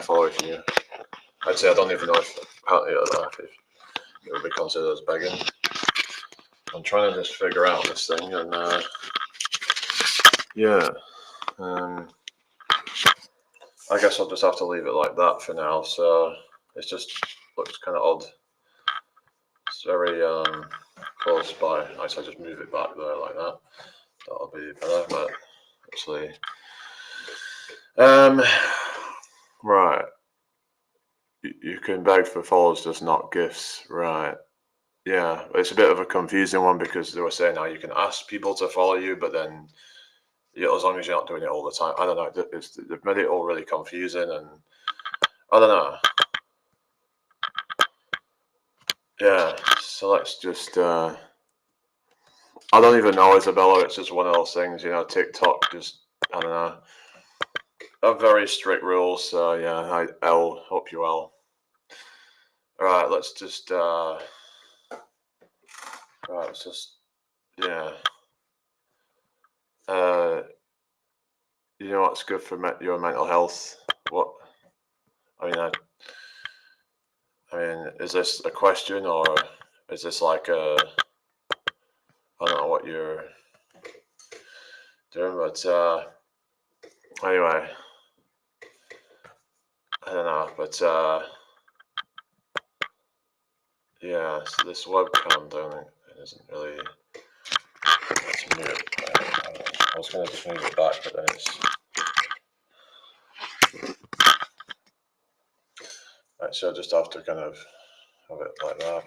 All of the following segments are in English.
a follow if you. I'd say I don't even know if it would be considered as begging. I'm trying to just figure out this thing, and yeah, I guess I'll just have to leave it like that for now. So it just looks kind of odd. It's very close by. I just move it back there like that. That'll be better, but actually, right. You can beg for follows, just not gifts, right? Yeah, it's a bit of a confusing one because they were saying now you can ask people to follow you, but then as long as you're not doing it all the time. I don't know. They've made it all really confusing, and I don't know. Yeah, so let's just. I don't even know, Isabella. It's just one of those things, TikTok just, I don't know. Have very strict rules, so yeah. Hi, L. Hope you're well. All right, let's just. Right, let's just. Yeah. You know what's good for your mental health? What? I mean, is this a question or is this like a? I don't know what you're doing, but anyway, I don't know, but yeah. So this webcam down it isn't really. Let's move it. I was gonna just move it back, but then it's. Right, so I just have to kind of have it like that.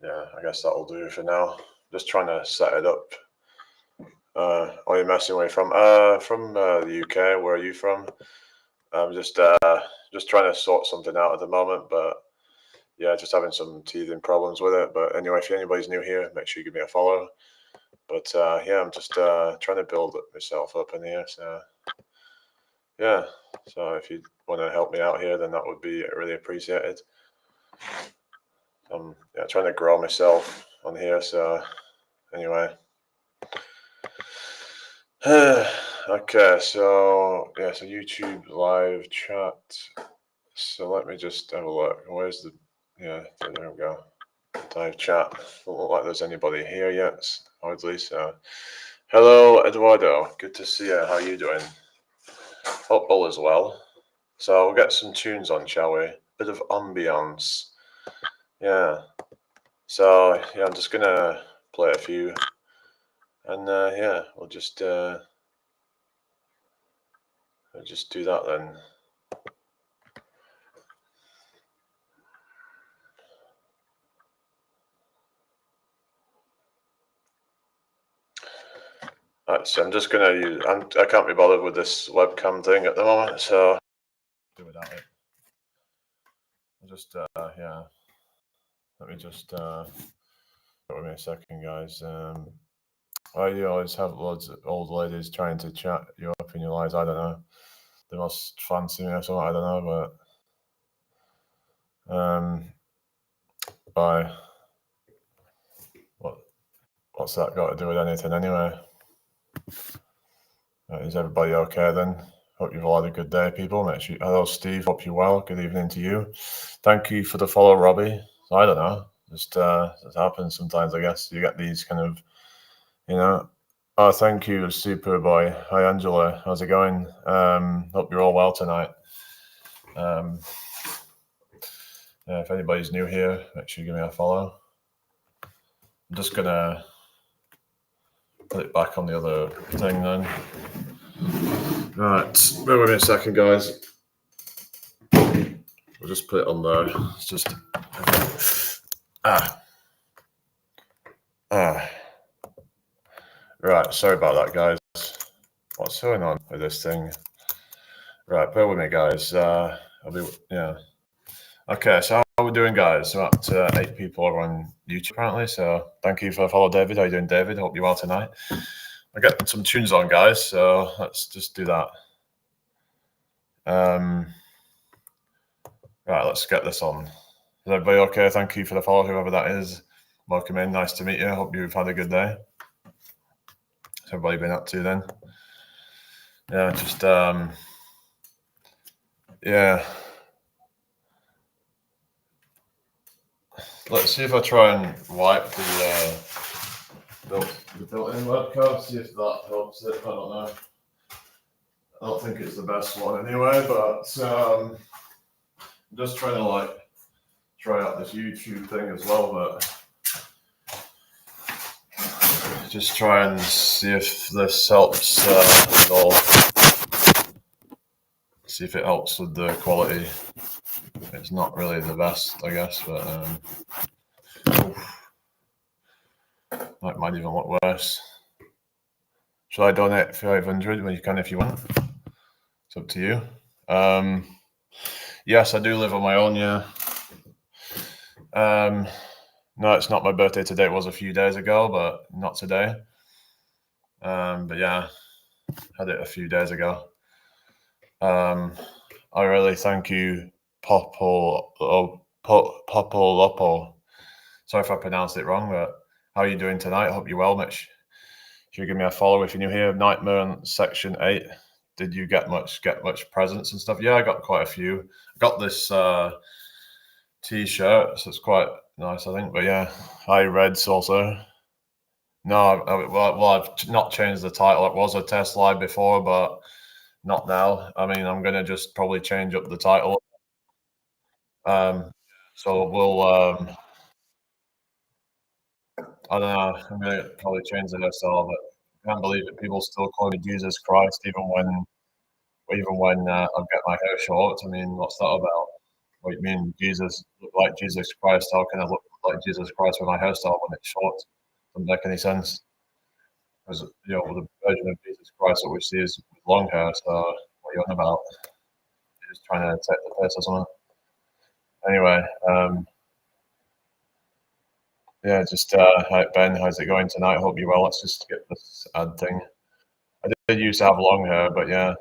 Yeah, I guess that'll do for now. Just trying to set it up. Are you messing away from? From the UK. Where are you from? I'm just trying to sort something out at the moment, but yeah, just having some teething problems with it. But anyway, if anybody's new here, make sure you give me a follow. But yeah, I'm just trying to build myself up in here. So yeah, so if you want to help me out here, then that would be really appreciated. I'm trying to grow myself on here. So anyway. Okay, so yeah, so YouTube live chat. So let me just have a look. Where's the there we go. Live chat. Doesn't look like there's anybody here yet, oddly. So hello, Eduardo. Good to see you. How are you doing? Hope all is well. So we'll get some tunes on, shall we? Bit of ambiance. Yeah. So yeah, I'm just gonna play a few, and yeah, we'll just do that then. Right, so I'm just gonna use. I can't be bothered with this webcam thing at the moment, so do without it. I'll just yeah. Let me just wait me a second, guys. Why do you always have loads of old ladies trying to chat you up in your lives? I don't know. They must fancy me or something. I don't know, but bye. What's that got to do with anything anyway? Is everybody okay then? Hope you've all had a good day, people. Make sure hello, Steve. Hope you're well. Good evening to you. Thank you for the follow, Robbie. I don't know. Just it happens sometimes, I guess. You get these kind of, Oh, thank you, Superboy. Hi, Angela. How's it going? Hope you're all well tonight. Yeah, if anybody's new here, make sure you give me a follow. I'm just gonna put it back on the other thing then. Right, bear with me a second, guys. We'll just put it on there. It's just Right, sorry about that, guys. What's going on with this thing? Right, bear with me, guys. Okay, so how are we doing, guys? We're at 8 people over on YouTube apparently, so thank you for the follow, David. How you doing, David? Hope you're well tonight. I got some tunes on, guys, so let's just do that. Right, let's get this on. Is everybody okay? Thank you for the follow, whoever that is. Welcome in. Nice to meet you. Hope you've had a good day. What's everybody been up to then? Yeah, just Yeah. Let's see if I try and wipe the built-in webcam, see if that helps it. I don't know. I don't think it's the best one anyway, but I'm just trying to try out this YouTube thing as well, but just try and see if this helps at all. See if it helps with the quality. It's not really the best, I guess, but that might even look worse. Should I donate 500? Well, you can if you want. It's up to you. Yes, I do live on my own, yeah. No, it's not my birthday today. It was a few days ago, but not today. But yeah, had it a few days ago. I really thank you, Popolopo. Sorry if I pronounced it wrong, but how are you doing tonight? I hope you're well, Mitch. If you give me a follow if you're new here, Nightmare on Section 8. Did you get much presents and stuff? Yeah, I got quite a few. I got this t-shirt, so it's quite nice, I think. But yeah, hi Reds also. No, I've not changed the title. It was a test live before, but not now. I mean, I'm gonna just probably change up the title. So we'll. I don't know. I'm gonna probably change the hairstyle, but I can't believe it. People still call me Jesus Christ, even when I get my hair short. I mean, what's that about? What do you mean, Jesus look like Jesus Christ? How can I look like Jesus Christ with my hairstyle when it's short? Doesn't make any sense. Because the version of Jesus Christ that we see is with long hair. So what are you on about? You're just trying to take the piss or something. Anyway, yeah, just hi Ben, how's it going tonight? Hope you're well. Let's just get this ad thing. I did used to have long hair, but yeah,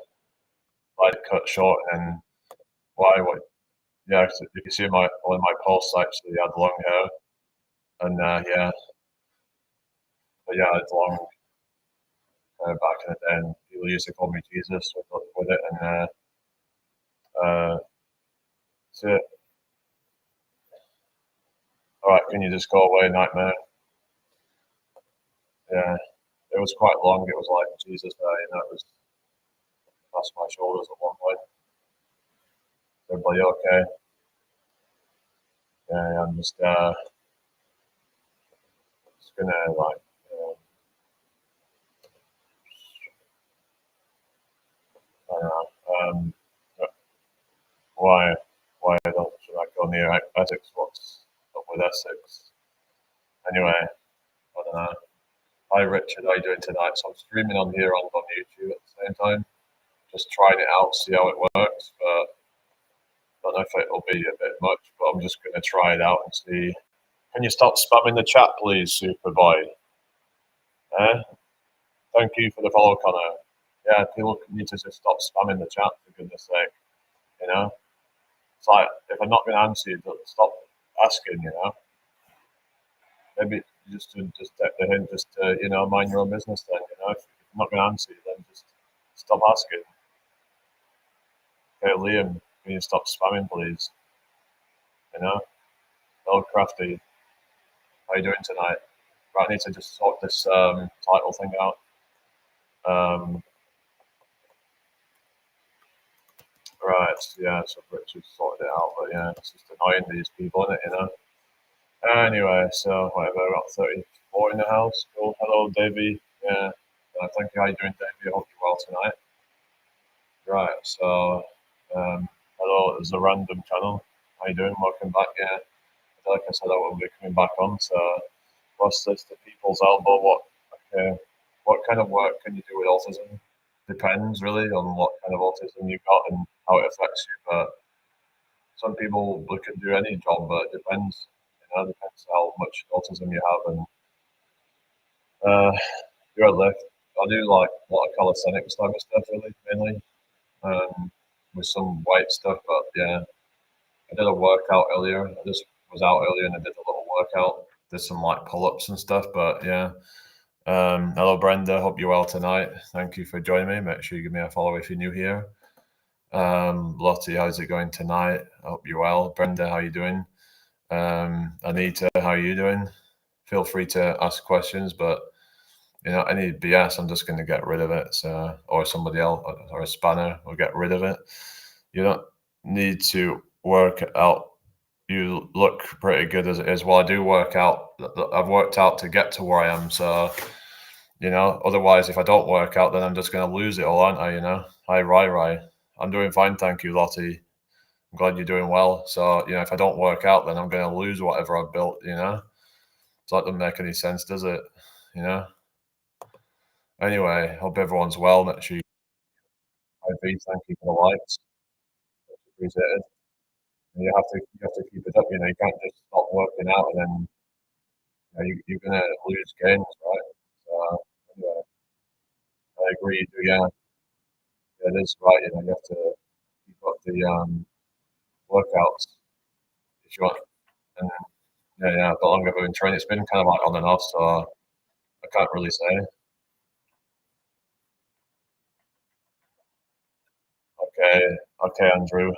I cut short and why? What? Yeah, you can see one of my posts actually had long hair, and yeah, but yeah, it's long back in the day, and people used to call me Jesus with it, and that's it. All right, can you just go away, Nightmare? Yeah, it was quite long. It was like Jesus there, it was past my shoulders at one point. Everybody okay? Yeah, I'm just gonna I don't know. Why don't should I go near Essex? What's up with Essex? Anyway, I don't know. Hi Richard, how you doing tonight? So I'm streaming on here on YouTube at the same time. Just trying it out, see how it works, but I don't know if it'll be a bit much, but I'm just gonna try it out and see. Can you stop spamming the chat, please, Superboy? Eh? Thank you for the follow, Connor. Yeah, people need to just stop spamming the chat, for goodness sake. It's like, if I'm not going to answer you, stop asking, Maybe just take the hint, just mind your own business then, If I'm not going to answer you, then just stop asking. Okay, Liam, can you stop spamming, please? Oh, Crafty, how are you doing tonight? Right, I need to just sort this title thing out. Right, yeah, so Richard sorted it out, but yeah, it's just annoying these people, isn't it, Anyway, so whatever, I got 34 in the house. Cool. Hello, Davey. Yeah, thank you. How you doing, Davey? I hope you're well tonight. Right, so hello, it's a random channel. How you doing? Welcome back. Yeah, like I said, I will be coming back on. So, what's this? The People's Elbow. What kind of work can you do with autism? Depends really on what kind of autism you've got and how it affects you. But some people can do any job, but it depends. Depends how much autism you have and your lift. I do like a lot of calisthenics type of stuff, really, mainly, with some weight stuff. But yeah, I did a workout earlier. I just was out earlier and I did a little workout. Did some pull-ups and stuff. But yeah. Hello, Brenda. Hope you're well tonight. Thank you for joining me. Make sure you give me a follow if you're new here. Lottie, how's it going tonight? I hope you're well. Brenda, how you doing? Anita, how are you doing? Feel free to ask questions, but any BS, I'm just going to get rid of it. So, or somebody else, or a spanner, will get rid of it. You don't need to work out. You look pretty good as it is. Well, I do work out. I've worked out to get to where I am. So, otherwise, if I don't work out, then I'm just going to lose it all, aren't I? Hi, Rai. I'm doing fine, thank you, Lottie. I'm glad you're doing well. So, if I don't work out, then I'm going to lose whatever I've built. So that doesn't make any sense, does it? Anyway, hope everyone's well. Make sure thank you for the likes. Appreciate it. And you have to keep it up. You can't just stop working out and then you're gonna lose gains, right? So anyway, I agree. You do, yeah, it is right. You have to keep up the workouts if you want. And yeah. The longer I've been training, it's been kind of like on and off, so I can't really say. Okay, Andrew.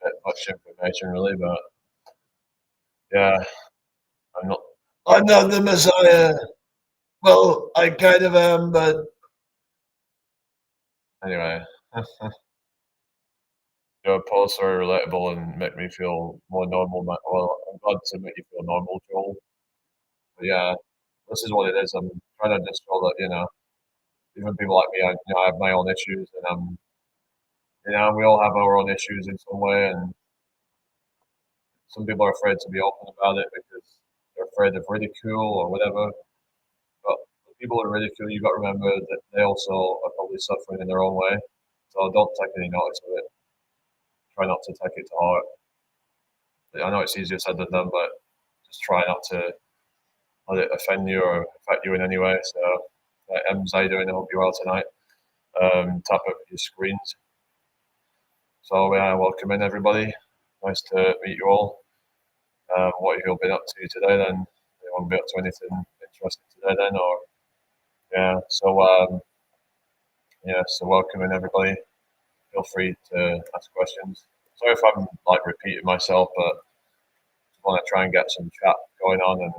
Bit much information, really, but yeah, I'm not. I'm not the Messiah. Well, I kind of am, but anyway, your posts are relatable and make me feel more normal. Well, I'm glad to make you feel normal, Joel. But yeah, this is what it is. I'm trying to just show that even people like me, I have my own issues, and we all have our own issues in some way, and some people are afraid to be open about it because they're afraid of ridicule or whatever. But the people who ridicule, you've got to remember that they also are probably suffering in their own way. So don't take any notice of it. Try not to take it to heart. I know it's easier said than done, but just try not to let it offend you or affect you in any way. So, Ems, how you doing? I hope you're well tonight. Tap up your screens. So, welcome in everybody. Nice to meet you all. What have you all been up to today then? Anyone been up to anything interesting today then? Or so welcome in everybody. Feel free to ask questions. Sorry if I'm like repeating myself, but just want to try and get some chat going on and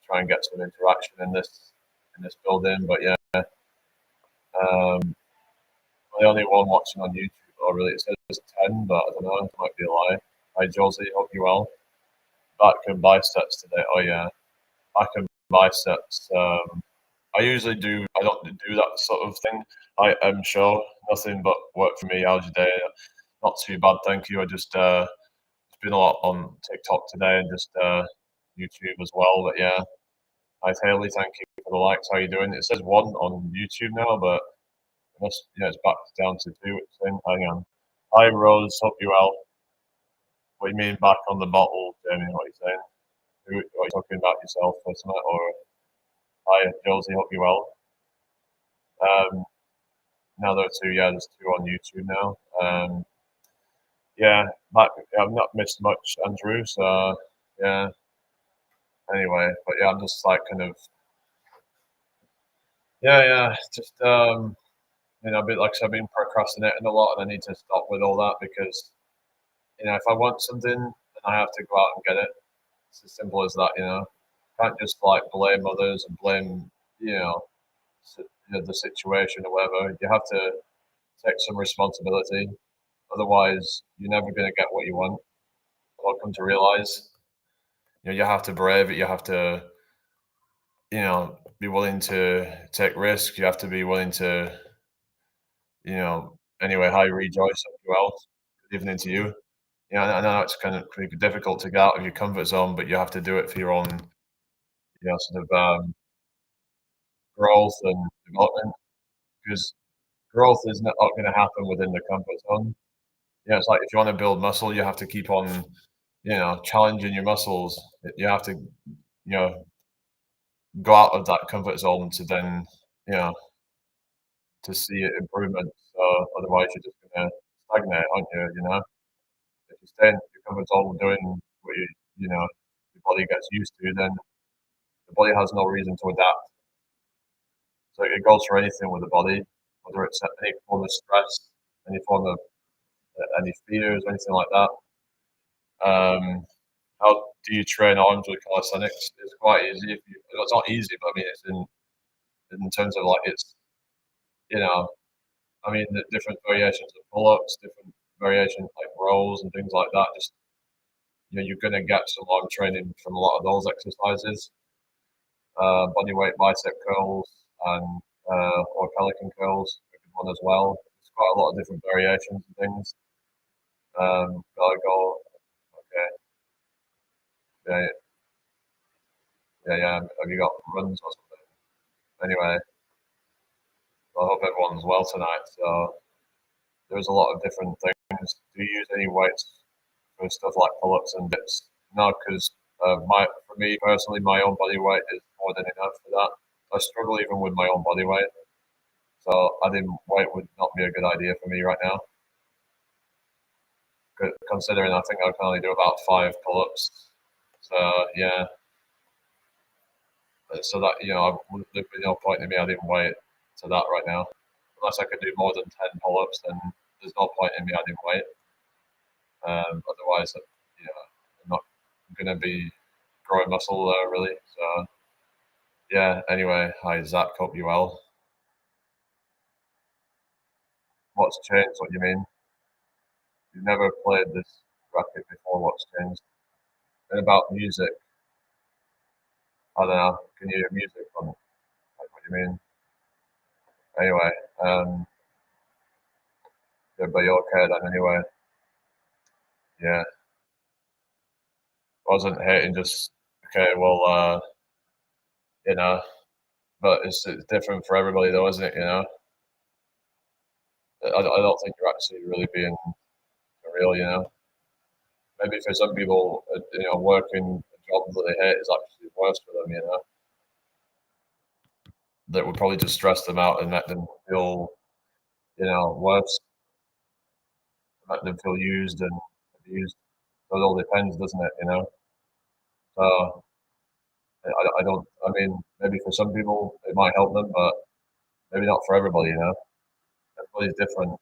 try and get some interaction in this building. But the only one watching on YouTube. Or really, it says 10, but I don't know. It might be a lie. Hi, Josie. Hope you're well. Back and biceps today. Oh yeah, back and biceps. I usually do. I don't do that sort of thing. I am sure nothing but work for me. How's your day? Not too bad, thank you. I just it's been a lot on TikTok today and just YouTube as well. But yeah, hi Haley, thank you for the likes. How you doing? It says 1 on YouTube now, but it's back down to 2. It's saying, hang on. Hi Rose, hope you well. What do you mean back on the bottle, Jamie? What are you saying? Are you talking about yourself, isn't it? Or hi Josie, hope you well. Now there are 2. Yeah, there's 2 on YouTube now. I've not missed much, Andrew. So yeah. Anyway, but yeah, I'm just like kind of just a bit like I said, I've been procrastinating a lot, and I need to stop with all that because if I want something, then I have to go out and get it. It's as simple as that. Can't just like blame others and blame the situation or whatever. You have to take some responsibility. Otherwise, you're never going to get what you want. I'll come to realize. You have to brave it. You have to, be willing to take risks. You have to be willing to, Anyway, hi, Rejoice. Hope you're well. Good evening to you. I know it's kind of pretty difficult to get out of your comfort zone, but you have to do it for your own, sort of growth and development. Because growth is not going to happen within the comfort zone. It's like if you want to build muscle, you have to keep on, challenging your muscles. You have to, go out of that comfort zone to then, you know, to see improvement. So otherwise, you're just going to stagnate, aren't you? If you stay in your comfort zone doing what your body gets used to, then the body has no reason to adapt. So it goes for anything with the body, whether it's any form of stress, any form of any fears or anything like that. How do you train arms with calisthenics? It's quite easy. It's not easy, but I mean, it's in terms of like it's you know, I mean, the different variations of pull-ups, different variations like rows and things like that. Just you're going to get some arm training from a lot of those exercises. Body weight bicep curls and or pelican curls, a good one as well. There's quite a lot of different variations and things. Gotta go. Okay. Yeah, yeah. Have you got runs or something? Anyway, I hope everyone's well tonight. So there's a lot of different things. Do you use any weights for stuff like pull-ups and dips? No, because for me personally, my own body weight is more than enough for that. I struggle even with my own body weight, so adding weight would not be a good idea for me right now. Considering I think I can only do about 5 pull-ups, so yeah. So that there'd be no point in me adding weight to that right now, unless I could do more than 10 pull-ups. Then there's no point in me adding weight. Otherwise, I'm not gonna be growing muscle really. So yeah. Anyway, hi Zach, hope you well. What's changed? What do you mean? You've never played this racket before. What's changed? And about music, I don't know. Can you hear music on? Like, what do you mean? Anyway, yeah, but you're okay then. Anyway, yeah. Wasn't hating. Just okay. Well, you know, but it's different for everybody, though, isn't it? I don't think you're actually really being real. Maybe for some people, working a job that they hate is actually worse for them. That would probably just stress them out and make them feel, worse, make them feel used and abused. So it all depends, doesn't it? So I don't. I mean, maybe for some people it might help them, but maybe not for everybody. Everybody's different.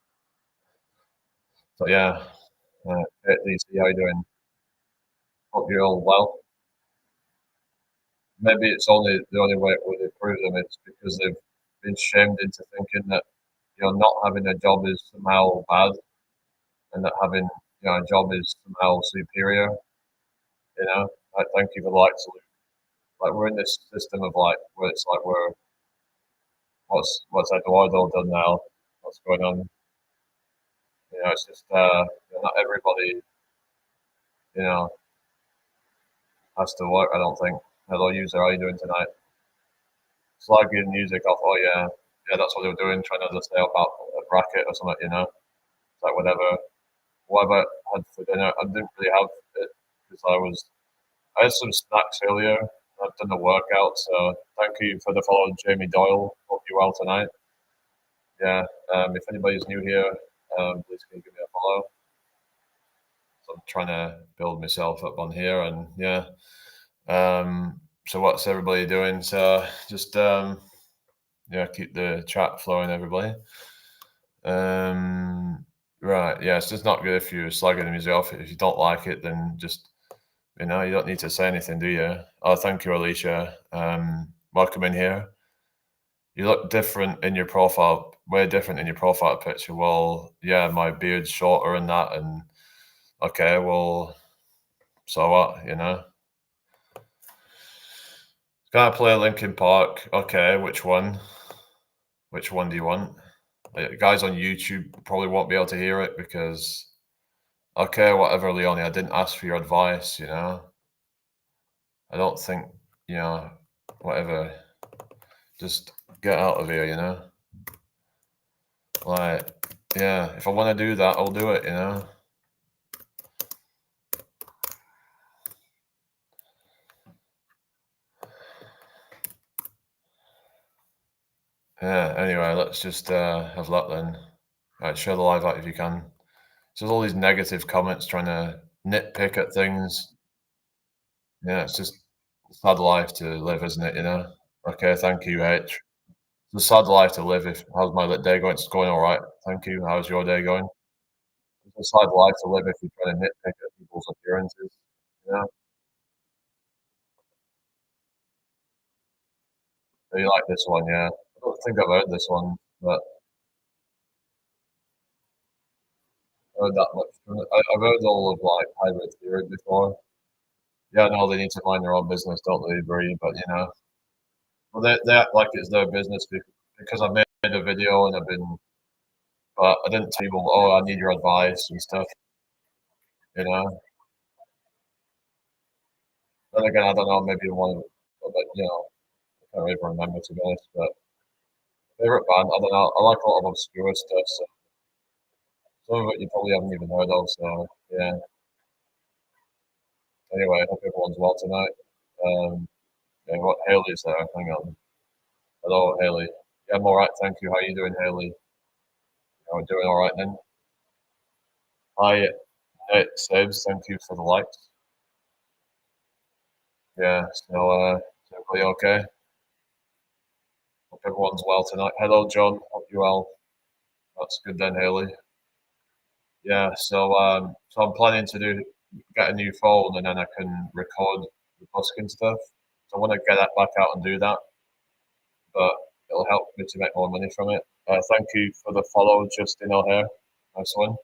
So yeah. Hey, DC, how you doing? Hope you're all well. Maybe it's only the only way it would improve them is because they've been shamed into thinking that not having a job is somehow bad, and that having a job is somehow superior. Like thank you for the like salute. Like we're in this system of like where it's like what's Eduardo done now? What's going on? It's just not everybody you know has to work. I don't think. Hello, user, how are you doing tonight? Slagging music off. Oh yeah, yeah, that's what they were doing, trying to say about a bracket or something. It's like whatever I had for dinner. I didn't really have it because I had some snacks earlier. I've done the workout, so thank you for the follow, Jamie Doyle. Hope you're well tonight. Yeah. If anybody's new here, please can you give me a follow. So I'm trying to build myself up on here, and yeah. So what's everybody doing? So just keep the chat flowing, everybody. Right, yeah, it's just not good if you're slagging the music off. If you don't like it, then just you don't need to say anything, do you? Oh, thank you, Alicia. Welcome in here. You look different in your profile, way different in your profile picture. Well, yeah, my beard's shorter and that, and okay, well, so what, Can I play Linkin Park? Okay, which one? Which one do you want? Guys on YouTube probably won't be able to hear it because, okay, whatever, Leonie, I didn't ask for your advice, I don't think, whatever, just get out of here, Like, yeah, if I want to do that, I'll do it, Yeah, anyway, let's just have that then. Right, share the live out if you can. So there's all these negative comments trying to nitpick at things. Yeah, it's just a sad life to live, isn't it, Okay, thank you, H. It's a sad life to live. How's my day going? It's going all right. Thank you. How's your day going? It's a sad life to live if you're trying to nitpick at people's appearances. Yeah. So you like this one, yeah? I don't think I've heard this one, but I heard that much from it. I've heard all of like hybrid theory before. Yeah, no, they need to mind their own business, don't they, Bree? But well, they act like it's their business because I made a video and but I didn't tell people, oh, I need your advice and stuff, you know. Then again, I don't know, maybe one, but I can't really remember to be honest. But favorite band, I don't know. I like a lot of obscure stuff, so some of it you probably haven't even heard of. So yeah. Anyway, I hope everyone's well tonight. Yeah, what Haley's there? Hang on. Hello, Haley. Yeah, I'm all right, thank you. How you doing, Haley? I'm doing all right then. Hi, Nate Sabes. Thank you for the likes. Yeah. Is everybody okay? Hope everyone's well tonight. Hello, John. Hope you're well. That's good then, Haley. Yeah. So I'm planning to get a new phone and then I can record the busking stuff. So I want to get that back out and do that, but it'll help me to make more money from it. Thank you for the follow, Justin O'Hare. Nice one.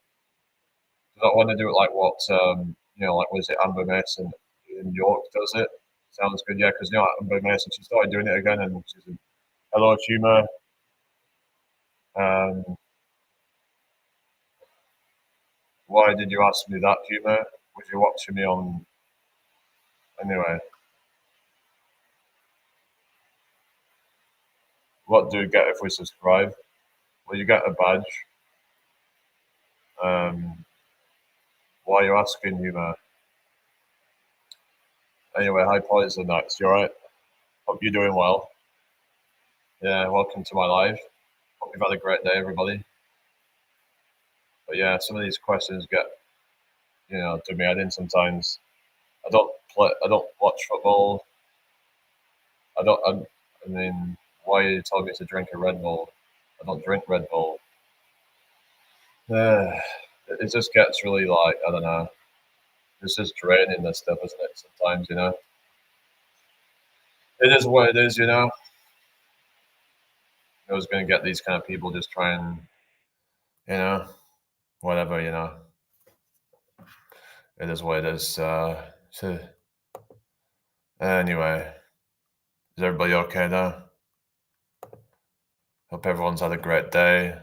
I want to do it like like was it Amber Mason in York does it? Sounds good, yeah. Because Amber Mason, she started doing it again, and she's a hello tumour. Um, why did you ask me that, Humour? Was you watching me on? Anyway, what do we get if we subscribe? Well, you get a badge. Why are you asking, Humour? Anyway, hi, Poison Nights. You alright? Hope you're doing well. Yeah, welcome to my live. Hope you've had a great day, everybody. But yeah, some of these questions get, to me head in sometimes. I don't watch football. I mean, why are you telling me to drink a Red Bull? I don't drink Red Bull. It just gets really like, I don't know. It's just draining this stuff, isn't it? Sometimes, It is what it is, I was going to get these kind of people just try and, you know, whatever, It is what it is. So anyway, is everybody okay now? Hope everyone's had a great day.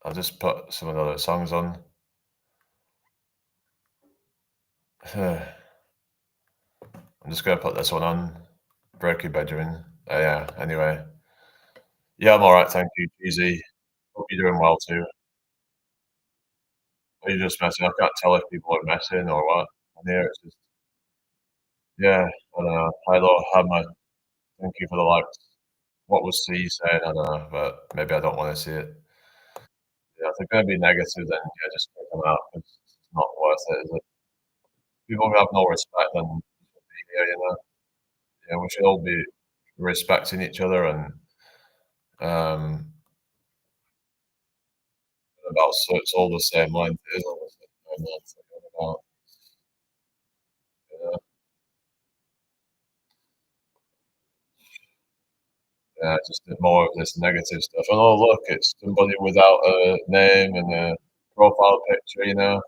I'll just put some of the other songs on. I'm just going to put this one on. Breaky Benjamin. Yeah, anyway. Yeah, I'm all right, thank you, Easy. Hope you're doing well too. Are you just messing? I can't tell if people are messing or what. On here, it's just, yeah, I don't know. Hello, Hammer. Thank you for the likes. What was C saying? I don't know, but maybe I don't want to see it. Yeah, if they're going to be negative, then yeah, just take them out. It's not worth it, is it? People who have no respect, then shouldn't be here, Yeah, we should all be respecting each other and about so it's all the same length. It is all the same length. About, yeah, yeah, just more of this negative stuff. And oh, look, it's somebody without a name and a profile picture, Yeah,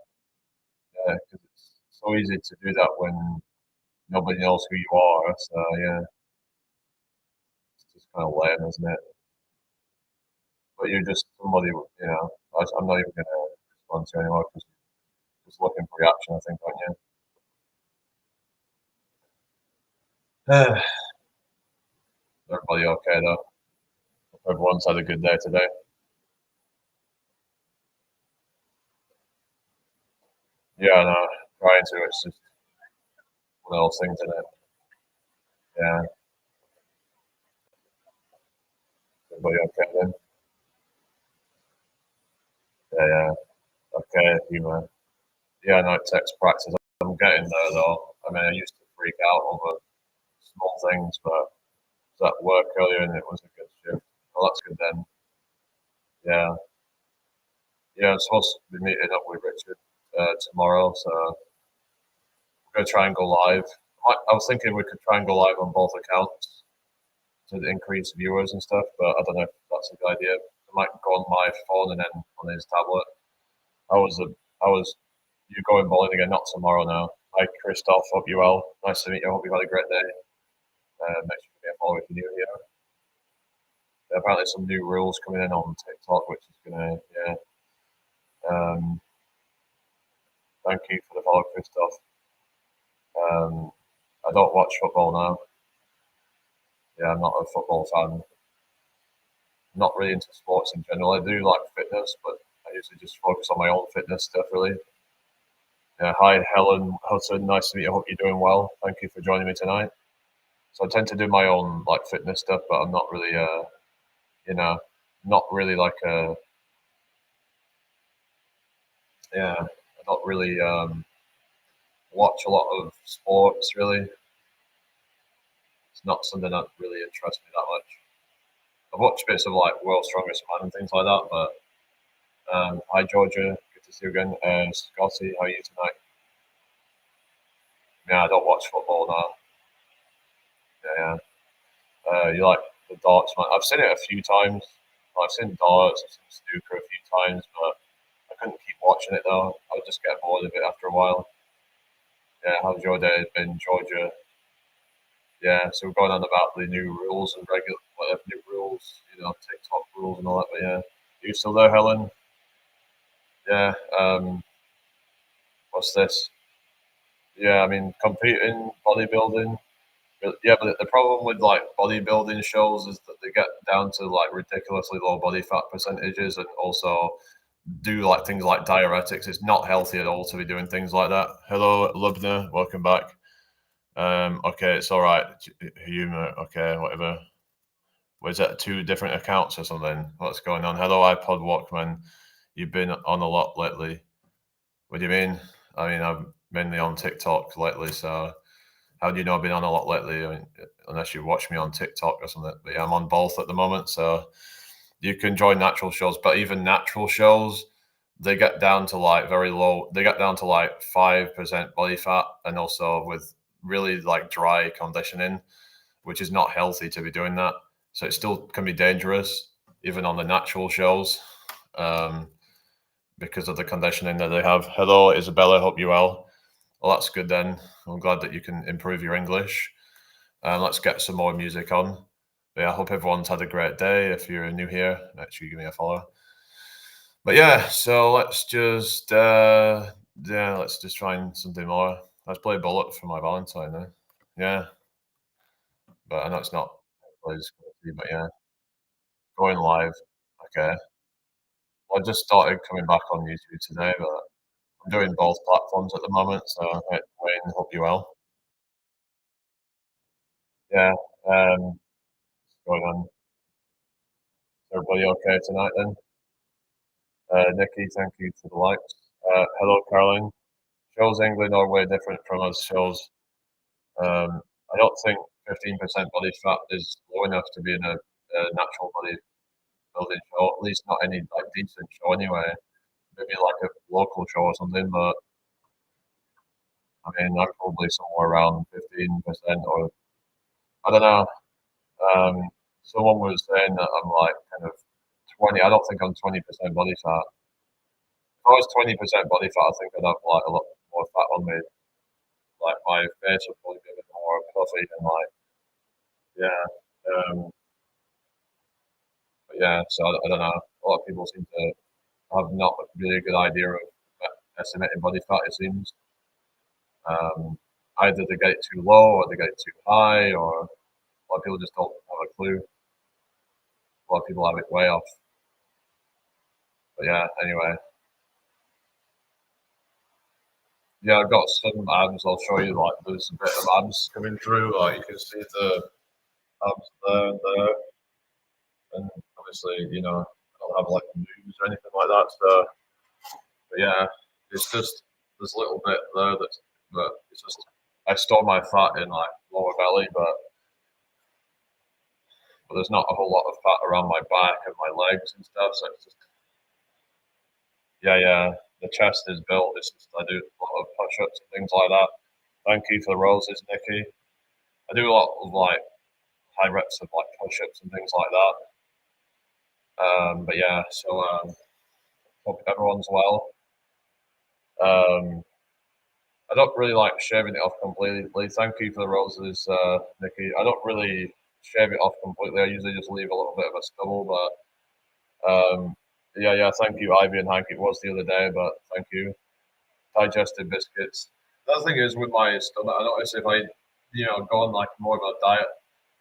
because it's so easy to do that when nobody knows who you are. So yeah, it's just kind of lame, isn't it? But you're just somebody, I'm not even gonna respond to anyone because you're just looking for reaction. I think, aren't you? Everybody okay though? Everyone's had a good day today. Yeah, I know. Trying to. It's just one of those things, isn't it? Yeah. Everybody okay then? Yeah, yeah. Okay, humour. Yeah, no, it takes practice. I'm getting there though. I mean, I used to freak out over small things, but I was at work earlier and it was a good shift. Well, that's good then. Yeah. Yeah, I'm supposed to be meeting up with Richard tomorrow, so I'm going to try and go live. I was thinking we could try and go live on both accounts to increase viewers and stuff, but I don't know if that's a good idea. I might go on my phone and then on his tablet. I was you going bowling again, not tomorrow now. Hi, Christoph. Hope you well. Nice to meet you. Hope you've had a great day. Make sure to be a follow if you're new here. Apparently, some new rules coming in on TikTok, which is gonna, yeah. Thank you for the follow, Christoph. I don't watch football now. Yeah, I'm not a football fan. Not really into sports in general. I do like fitness, but I usually just focus on my own fitness stuff, really. Yeah, hi, Helen Hudson. Nice to meet you. I hope you're doing well. Thank you for joining me tonight. So I tend to do my own like fitness stuff, but I'm not really, not really like a, yeah, I don't really watch a lot of sports. Really, it's not something that really interests me that much. I've watched bits of like World's Strongest Man and things like that, but hi Georgia, good to see you again. Scotty, how are you tonight? Yeah, I don't watch football now. Yeah, you like the darts, man? I've seen it a few times. I've seen darts, I've seen snooker a few times, but I couldn't keep watching it though. I would just get bored of it after a while. Yeah, how's your day been, Georgia? Yeah, so we're going on about the new rules and regular whatever new rules, TikTok rules and all that. But yeah, are you still there, Helen? Yeah. What's this? Yeah, I mean, competing, bodybuilding. Yeah, but the problem with like bodybuilding shows is that they get down to like ridiculously low body fat percentages and also do like things like diuretics. It's not healthy at all to be doing things like that. Hello, Lubna, welcome back. Okay, it's all right. Humor, okay, whatever. Was that two different accounts or something? What's going on? Hello, iPod Walkman. You've been on a lot lately. What do you mean? I mean, I'm mainly on TikTok lately, so how do you know I've been on a lot lately? I mean, unless you watch me on TikTok or something. But yeah, I'm on both at the moment, so you can join natural shows. But even natural shows, they get down to like very low. They get down to like 5% body fat, and also with really like dry conditioning, which is not healthy to be doing that. So it still can be dangerous, even on the natural shows, um, because of the conditioning that they have. Hello, Isabella. Hope you well. Well, that's good then. I'm glad that you can improve your English. Let's get some more music on. But yeah, I hope everyone's had a great day. If you're new here, make sure you give me a follow. But yeah, so let's just try something more. Let's play Bullet for my Valentine now. Yeah, but I know it's not everybody's cup of tea, but yeah, going live. Okay. I just started coming back on YouTube today, but I'm doing both platforms at the moment. So hey, Wayne, hope you well. Yeah. What's going on? Everybody okay tonight then? Nikki, thank you for the likes. Hello, Caroline. Shows England are way different from us. Shows. I don't think 15% body fat is low enough to be in a natural bodybuilding show. At least not any like decent show anyway. Maybe like a local show or something. But I mean, I'm probably somewhere around 15% or I don't know. Um, Someone was saying that I'm like kind of 20. I don't think I'm 20% body fat. If I was 20% body fat, I think I'd have like a lot more fat on me. Like my face would probably be a bit more puffy and like yeah. Um, but yeah, so I don't know. A lot of people seem to have not really a good idea of estimating body fat. It seems either they get it too low or they get it too high, or a lot of people just don't have a clue. A lot of people have it way off. But yeah, anyway. Yeah, I've got some abs. I'll show you. Like, there's a bit of abs coming through. Like, you can see the abs there and there. And obviously, I don't have like moves or anything like that. So, but yeah, it's just this little bit there but it's just I store my fat in like lower belly, but but there's not a whole lot of fat around my back and my legs and stuff. So it's just, yeah, the chest is built. It's just I do a lot of push-ups and things like that. Thank you for the roses, Nikki. I do a lot of like high reps of like push-ups and things like that. But yeah, so hope everyone's well. I don't really like shaving it off completely. Thank you for the roses, Nikki. I don't really shave it off completely. I usually just leave a little bit of a stubble, but yeah. Thank you, Ivy and Hank. It was the other day, but thank you. Digested biscuits. The other thing is with my stomach, I notice if I, go on like more of a diet,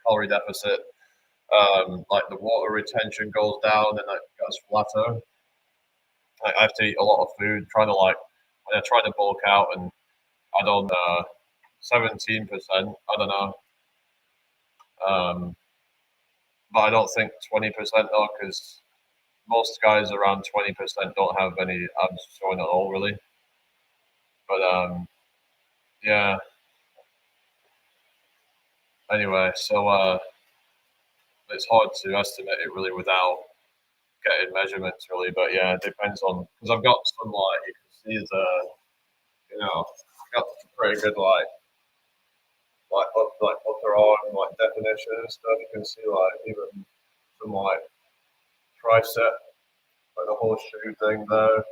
calorie deficit, like the water retention goes down and it gets flatter. I have to eat a lot of food, trying to like when I try to bulk out and add on 17%. I don't know, but I don't think 20% though, because most guys around 20% don't have any abs showing at all, really. But yeah. Anyway, so it's hard to estimate it really without getting measurements, really. But yeah, it depends on because I've got some like you can see the, I've got pretty good like upper arm like definition and stuff. You can see like even some like tricep, like the whole shoe thing there.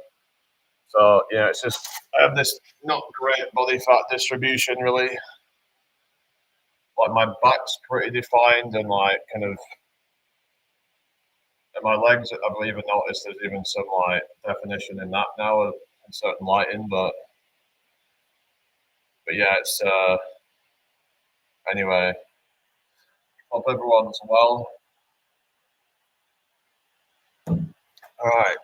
So yeah, it's just I have this not great body fat distribution really. Like my back's pretty defined and like kind of and my legs I've even noticed there's even some like definition in that now in certain lighting, but yeah, it's anyway. Hope everyone's well. All right.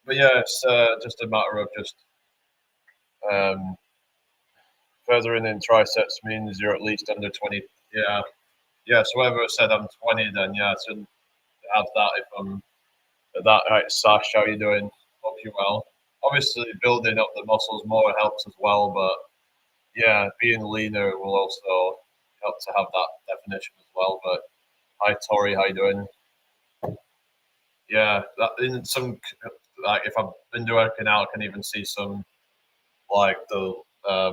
But yeah, it's just a matter of just um, furthering in triceps means you're at least under 20. Yeah. Yeah. So whoever said I'm 20, then yeah, I shouldn't have that if I'm at that. Right, Sash, how you doing? Hope you well. Obviously, building up the muscles more helps as well, but yeah, being leaner will also help to have that definition as well. But hi, Tori, how you doing? Yeah, that in some like if I've been working out, I can even see some like the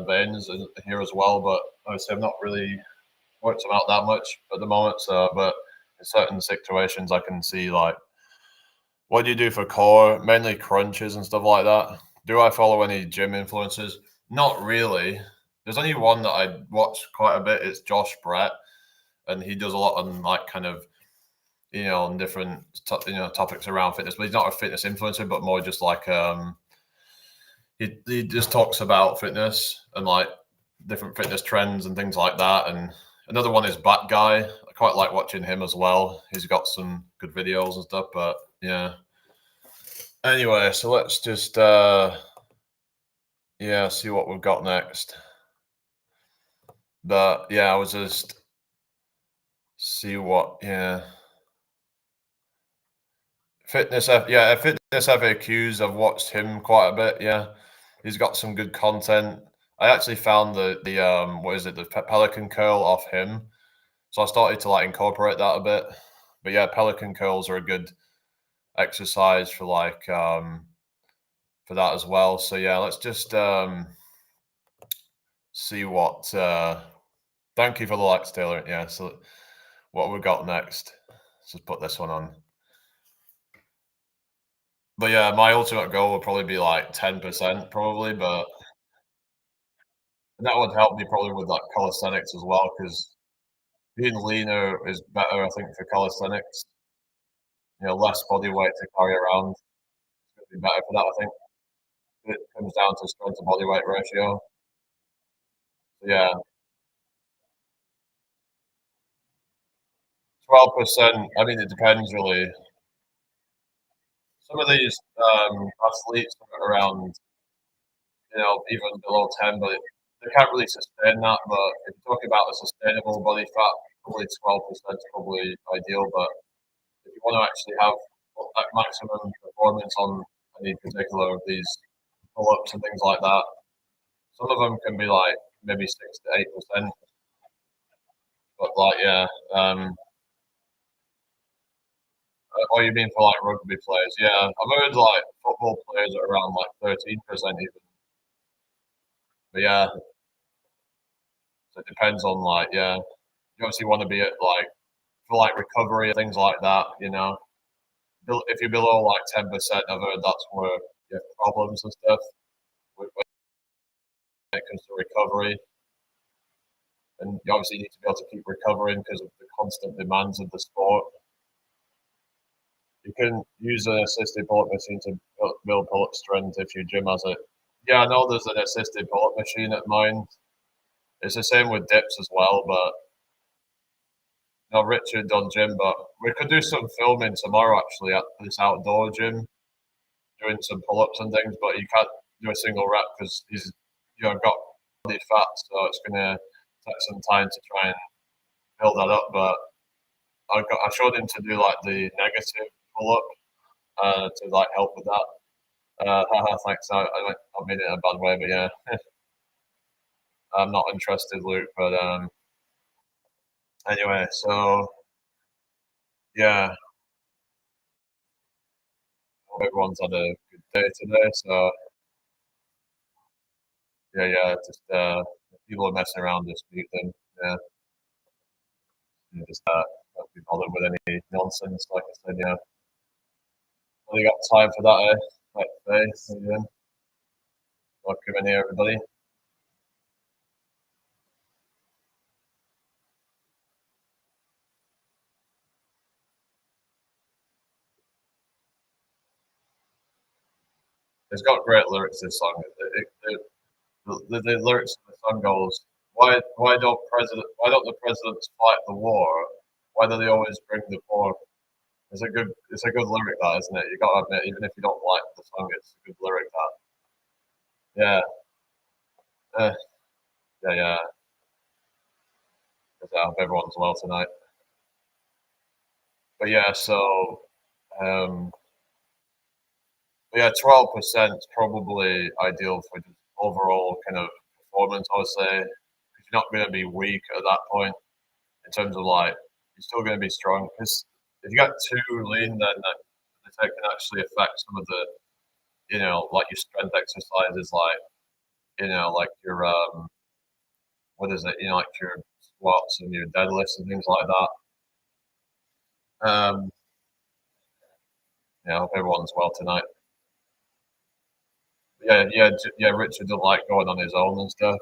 veins in here as well. But obviously, I've not really worked them out that much at the moment. So, but in certain situations, I can see like what do you do for core? Mainly crunches and stuff like that. Do I follow any gym influencers? Not really. There's only one that I watch quite a bit. It's Josh Brett, and he does a lot on like kind of on different topics around fitness. But he's not a fitness influencer, but more just like he just talks about fitness and like different fitness trends and things like that. And another one is Bat Guy. I quite like watching him as well. He's got some good videos and stuff. But yeah. Anyway, so let's just see what we've got next. But yeah, I was just see what fitness FAQs. I've watched him quite a bit. Yeah, he's got some good content. I actually found the what is it, the Pelican curl off him, so I started to like incorporate that a bit. But yeah, Pelican curls are a good exercise for like for that as well. So yeah, let's just see what. Thank you for the likes, Taylor. Yeah, so what we got next? Let's just put this one on. But yeah, my ultimate goal would probably be like 10%, probably, but that would help me probably with like calisthenics as well, because being leaner is better, I think, for calisthenics. Less body weight to carry around. It's going to be better for that, I think. It comes down to strength to body weight ratio. So yeah, 12%. I mean, it depends really. Some of these athletes are around, even below 10, but they can't really sustain that. But if you're talking about a sustainable body fat, probably 12% is probably ideal. But if you want to actually have like maximum performance on any particular of these pull-ups and things like that, some of them can be like maybe 6 to 8%. But like, yeah. Oh, you mean for like rugby players? Yeah, I've heard like football players are around like 13% even. But yeah, so it depends on like, yeah, you obviously want to be at like for like recovery and things like that. You know, if you're below like 10%, I've heard that's where you have problems and stuff when it comes to recovery. And you obviously need to be able to keep recovering because of the constant demands of the sport. You can use an assisted pull-up machine to build pull-up strength if your gym has it. Yeah, I know there's an assisted pull-up machine at mine. It's the same with dips as well, but no, Richard done gym, but we could do some filming tomorrow actually at this outdoor gym, doing some pull-ups and things. But you can't do a single rep because he's got body fat, so it's gonna take some time to try and build that up. But I showed him to do like the negative pull-up to like help with that. Thanks. I mean it in a bad way, but yeah, I'm not interested, Luke. But anyway, so yeah, hope everyone's had a good day today. So yeah, just if people are messing around, just mute them. Yeah, and just don't be bothered with any nonsense. Like I said, yeah, only got time for that. Like today, so, yeah. Welcome in here, everybody. It's got great lyrics. This song. The lyrics of the song goes, why don't the presidents fight the war? Why do they always bring the poor? It's a good lyric, that, isn't it? You got to admit, even if you don't like the song, it's a good lyric. That, yeah, uh, yeah. I hope everyone's well tonight. But yeah, so um, but yeah, 12% is probably ideal for just overall kind of performance. I would say 'cause you're not going to be weak at that point in terms of like you're still going to be strong. Because if you get too lean, then that can actually affect some of the like your strength exercises, like like your what is it? Like your squats and your deadlifts and things like that. Yeah, I hope everyone's well tonight. Yeah. Richard doesn't like going on his own and stuff.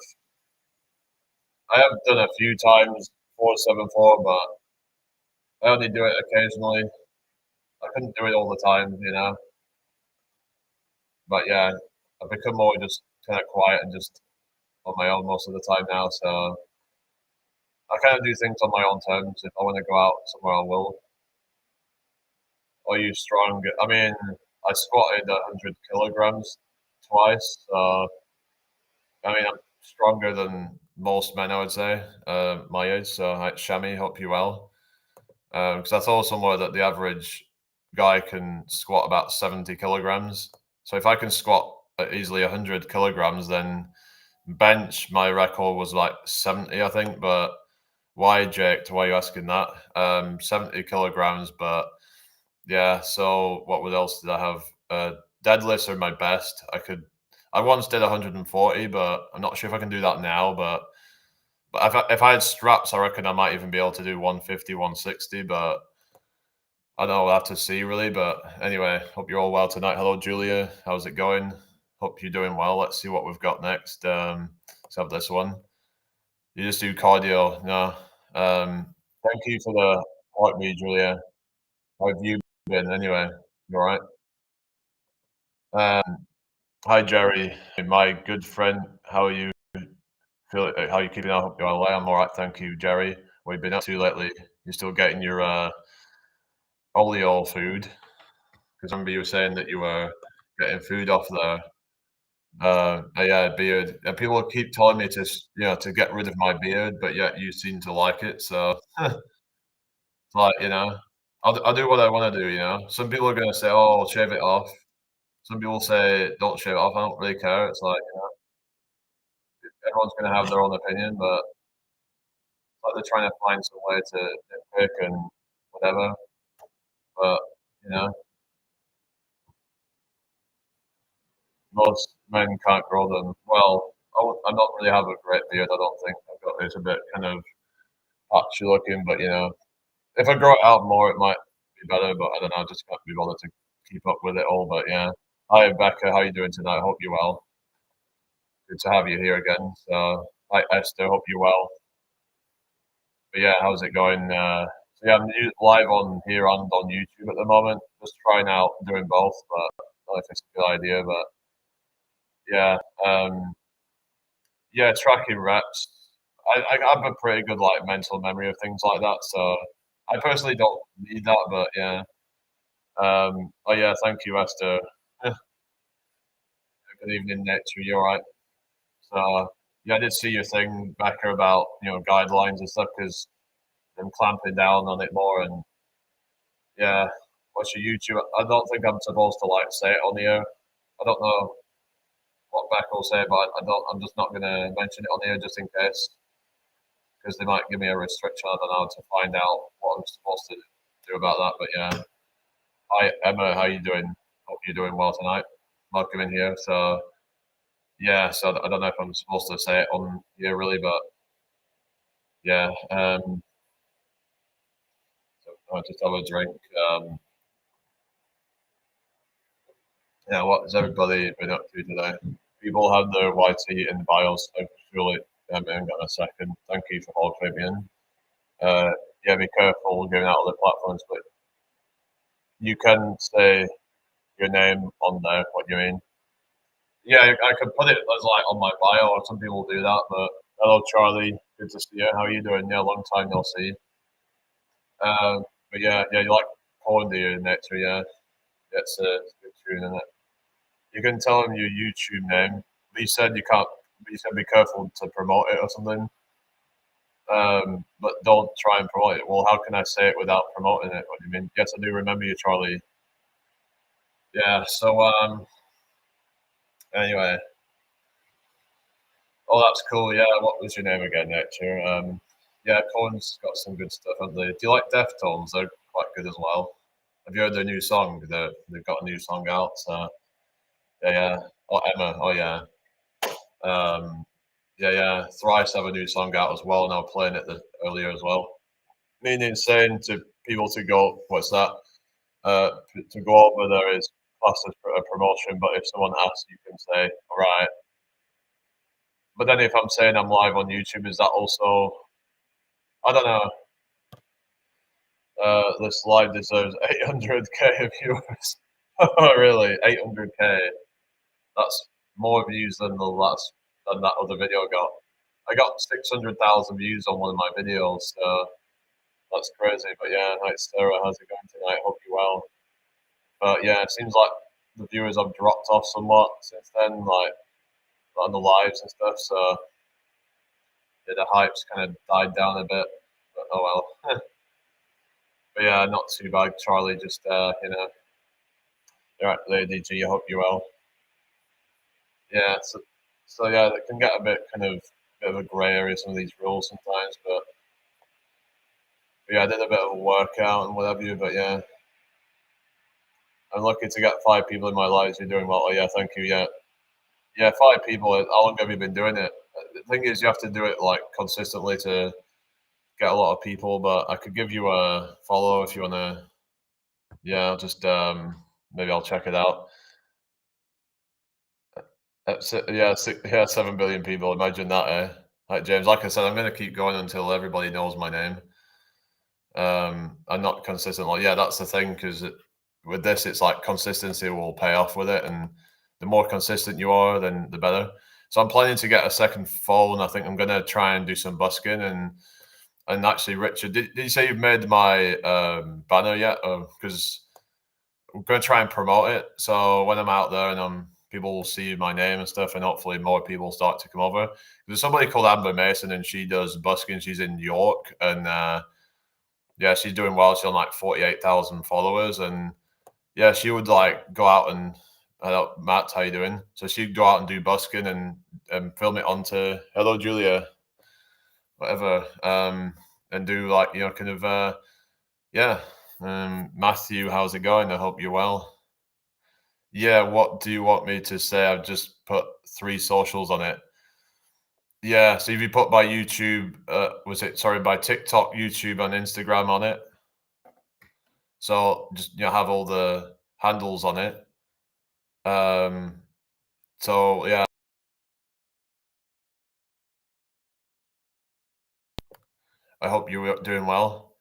I have done a few times 474, but I only do it occasionally. I couldn't do it all the time. But yeah, I've become more just kind of quiet and just on my own most of the time now. So I kind of do things on my own terms. If I want to go out somewhere, I will. Are you strong? I mean, I squatted 100 kilograms twice. So I mean, I'm stronger than most men, I would say, my age. So, Shami, hope you well. Because I saw somewhere that the average guy can squat about 70 kilograms. So if I can squat at easily 100 kilograms, then bench, my record was like 70, I think. But why, Jake? Why are you asking that? 70 kilograms, but yeah. So what else did I have? Deadlifts are my best. I once did 140, but I'm not sure if I can do that now. But if I had straps, I reckon I might even be able to do 150, 160. But I don't know. We'll have to see, really. But anyway, hope you're all well tonight. Hello, Julia. How's it going? Hope you're doing well. Let's see what we've got next. Let's have this one. You just do cardio. No. Thank you for the heartbeat, Julia. How have you been anyway? You all right? Hi, Jerry, my good friend. How are you? How are you keeping? I hope you're all right. I'm all right, thank you, Jerry. What have you been up to lately? You still getting your oleo food? Because I remember you were saying that you were getting food off there. Yeah, beard. And people keep telling me to get rid of my beard, but yet you seem to like it. So, it's like, I'll do what I want to do. Some people are going to say, "Oh, shave it off." Some people say, "Don't shave it off." I don't really care. It's like everyone's going to have their own opinion, but like they're trying to find some way to nitpick and whatever. But you know, most men can't grow them. Well, I don't really have a great beard. I don't think I've got it's a bit kind of patchy looking, but you know, if I grow it out more, it might be better. But I don't know. I just can't be bothered to keep up with it all. But yeah, hi Becca, how you doing tonight? Hope you're well. Good to have you here again. So, hi Esther, hope you're well. But yeah, how's it going? So yeah, I'm live on here and on YouTube at the moment. Just trying out doing both, but I don't know if it's a good idea. But yeah, yeah, tracking reps. I have a pretty good like mental memory of things like that. So I personally don't need that, but yeah. Oh yeah, thank you, Esther. Good evening, Nature. You all right? So yeah, I did see your thing, Becca, about guidelines and stuff because I'm clamping down on it more. And yeah, what's your YouTube? I don't think I'm supposed to like say it on the air. I don't know what Becca will say, but I don't. I'm just not gonna mention it on the air just in case because they might give me a restriction. I don't know to find out what I'm supposed to do about that. But yeah, hi Emma, how you doing? Hope you're doing well tonight. Welcome in here. So yeah, so I don't know if I'm supposed to say it on here really, but yeah. So I just have a drink. Yeah, what has everybody been up to today? People have their YT in the bios. So surely, hang on a second. Thank you for all in. Yeah, be careful giving out other platforms, but you can say your name on there. What you mean? Yeah, I could put it as like on my bio, or some people do that. But hello, Charlie. Good to see you. How are you doing? Yeah, long time no see. But yeah, you like porn, do you, Nectar? Yeah, it's a good tune, isn't it? You can tell them your YouTube name. But you said you can't. But you said be careful to promote it or something. But don't try and promote it. Well, how can I say it without promoting it? What do you mean? Yes, I do remember you, Charlie. Yeah. So anyway, oh, that's cool. Yeah. What was your name again, Nectar? Yeah, Cohen's got some good stuff, haven't they? Do you like Deftones? They're quite good as well. Have you heard their new song? They've got a new song out. So yeah. Oh, Emma. Oh yeah. Um, yeah. Thrice have a new song out as well. Now playing it earlier as well. Meaning saying to people to go, what's that? To go over there is classed as a promotion, but if someone asks, you can say, all right. But then if I'm saying I'm live on YouTube, is that also, I don't know, this live deserves 800k viewers. Oh, really? 800k? That's more views than than that other video got. I got 600,000 views on one of my videos, so that's crazy. But yeah, hi Sarah, how's it going tonight? Hope you're well. But yeah, it seems like the viewers have dropped off somewhat since then, like on the lives and stuff. So yeah, the hype's kind of died down a bit. But oh well. But yeah, not too bad, Charlie. Just you're right, Lady G. I hope you're well. Yeah, so yeah, it can get a bit bit of a grey area some of these rules sometimes. But yeah, I did a bit of a workout and whatever. But yeah, I'm lucky to get 5 people in my lives who are doing well. Oh yeah, thank you. Yeah, 5 people. How long have you been doing it? The thing is, you have to do it like consistently to get a lot of people. But I could give you a follow if you want to. Yeah, I'll just maybe I'll check it out. Yeah, 7 billion people. Imagine that, eh? Like James, like I said, I'm going to keep going until everybody knows my name. I'm not consistent. Like, yeah, that's the thing because with this, it's like consistency will pay off with it, and the more consistent you are, then the better. So I'm planning to get a second phone. I think I'm going to try and do some busking and actually, Richard, did you say you've made my banner yet? Because I'm going to try and promote it. So when I'm out there and people will see my name and stuff, and hopefully more people start to come over. There's somebody called Amber Mason, and she does busking. She's in New York, and yeah, she's doing well. She's on like 48,000 followers, and yeah, she would like go out and Matt, how you doing? So she'd go out and do busking and film it onto. Hello, Julia. whatever, and do like kind of yeah. Matthew, how's it going? I hope you're well. Yeah, what do you want me to say? I've just put 3 socials on it. Yeah, so if you put by YouTube, by TikTok, YouTube, and Instagram on it. So just have all the handles on it. So yeah, I hope you're doing well.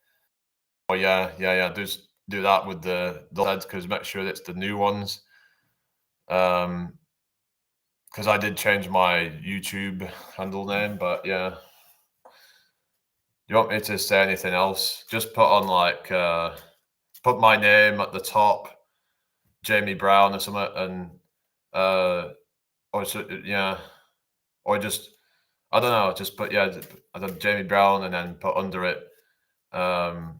Oh yeah. Just do that with the heads because make sure it's the new ones. Because I did change my YouTube handle name, but yeah. You want me to say anything else? Just put on like put my name at the top, Jamie Brown or something, and yeah, or just I don't know, just put I don't Jamie Brown and then put under it. Um,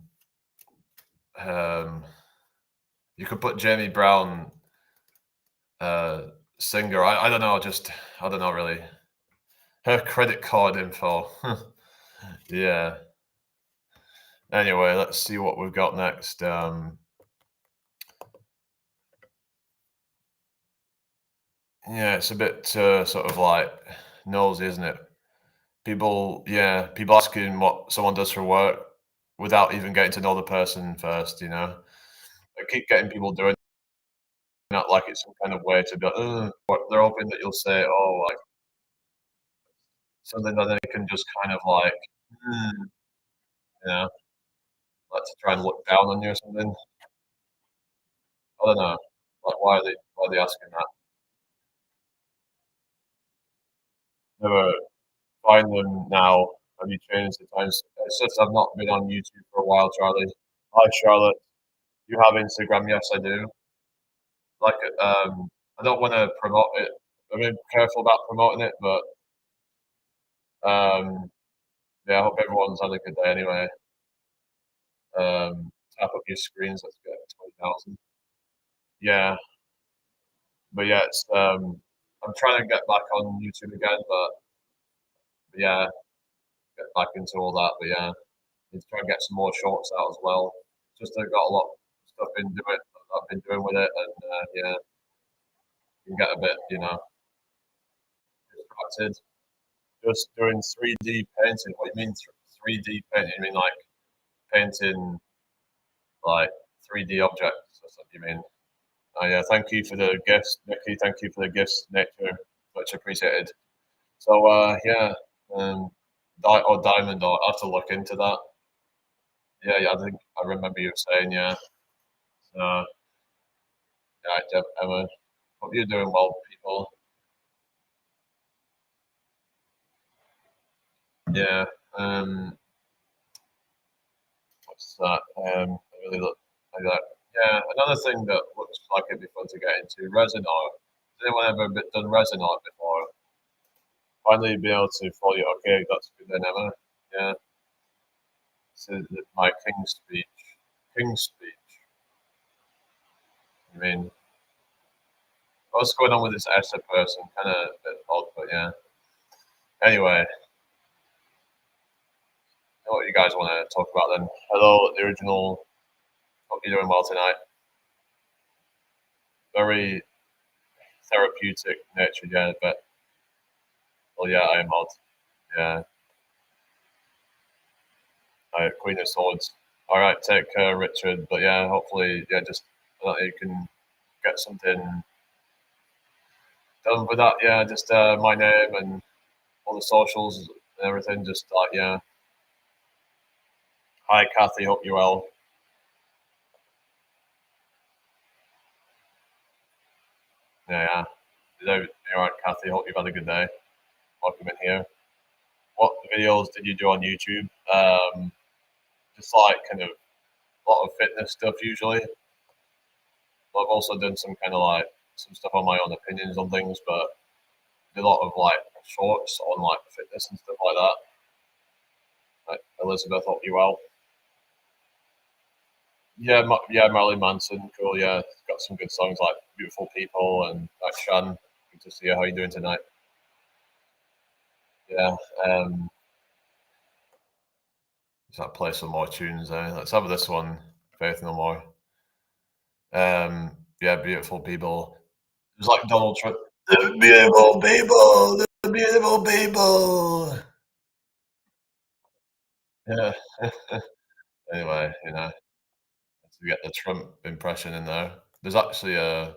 um, you could put Jamie Brown singer. I don't know, just I don't know really. Her credit card info. Yeah. Anyway, let's see what we've got next. Yeah, it's a bit sort of like nosy, isn't it? People asking what someone does for work without even getting to know the person first, I keep getting people doing that like it's some kind of way to be like, "Ugh," but they're hoping that you'll say, "Oh," like, something that they can just kind of like, "Hmm," you know, like to try and look down on you or something. I don't know. Like, why are they asking that? Never find them now. Have you changed the times? It's just I've not been on YouTube for a while, Charlie. Hi, Charlotte. You have Instagram? Yes, I do. Like, I don't want to promote it. I'm being careful about promoting it, but yeah, I hope everyone's had a good day anyway. Tap up your screens. Let's get 20,000. Yeah, but yeah, it's I'm trying to get back on YouTube again, but yeah, get back into all that. But yeah, need to try and get some more shorts out as well. Just I've got a lot of stuff I've been doing with it, and yeah, you can get a bit, distracted. Just doing 3D painting. What do you mean 3D painting? You mean like painting like 3D objects or something? You mean? Oh yeah, thank you for the gifts, Nikki. Thank you for the gifts, Nature. Much appreciated. So yeah, um, Diamond. I'll have to look into that. Yeah, I think I remember you saying yeah. So yeah, Emma. Hope you're doing well, people. Yeah. What's that? I really look like that. Yeah, another thing that looks like it'd be fun to get into resin art. Has anyone ever done resin art before? Finally, be able to follow you. Okay, that's good then, Emma. Yeah, this is my King's speech. King's speech. I mean, what's going on with this Esther person? Kind of a bit odd, but yeah. Anyway, what you guys want to talk about then? Hello, the original. Hope you're doing well tonight. Very therapeutic nature, yeah, but well, yeah, I am odd. Yeah. Queen of Swords. All right, take care, Richard. But yeah, hopefully, yeah, just you can get something done with that. Yeah, just my name and all the socials and everything. Just like yeah. Hi, Kathy. Hope you're well. Yeah. You're all right, Kathy. Hope you've had a good day. Welcome in here. What videos did you do on YouTube? Just like kind of a lot of fitness stuff usually. But I've also done some kind of like some stuff on my own opinions on things, but a lot of like shorts on like fitness and stuff like that. Like Elizabeth, hope you well. Yeah, yeah, Marilyn Manson, cool. Yeah, got some good songs like "Beautiful People" and like Shan. Good to see you. How you doing tonight? Yeah. Um, Let's play some more tunes now. Let's have this one, Faith No More. Yeah, beautiful people. It was like Donald Trump. The beautiful people, the beautiful people. Yeah. Anyway, to get the Trump impression in there. There's actually a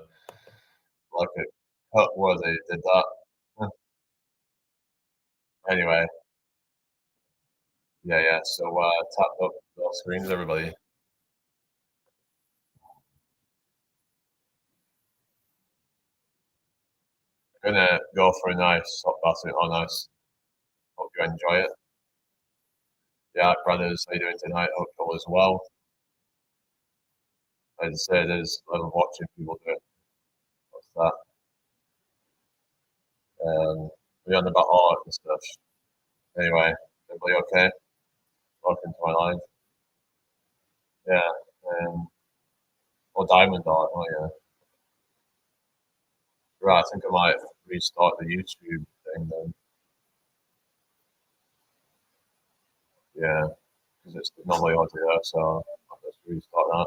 cut where they did that. Anyway, yeah. So tap up the screens, everybody. Gonna go for a nice hot bath on ice. Hope you enjoy it. Yeah, brothers, how you doing tonight? Hope all is well. As I said, I love watching people do it. What's that? We're on about art and stuff. Anyway, everybody okay? Welcome to my live. Yeah. Diamond art. Oh yeah. Right. I think I might restart the YouTube thing then. Yeah, because it's normally audio, so I'll just restart that.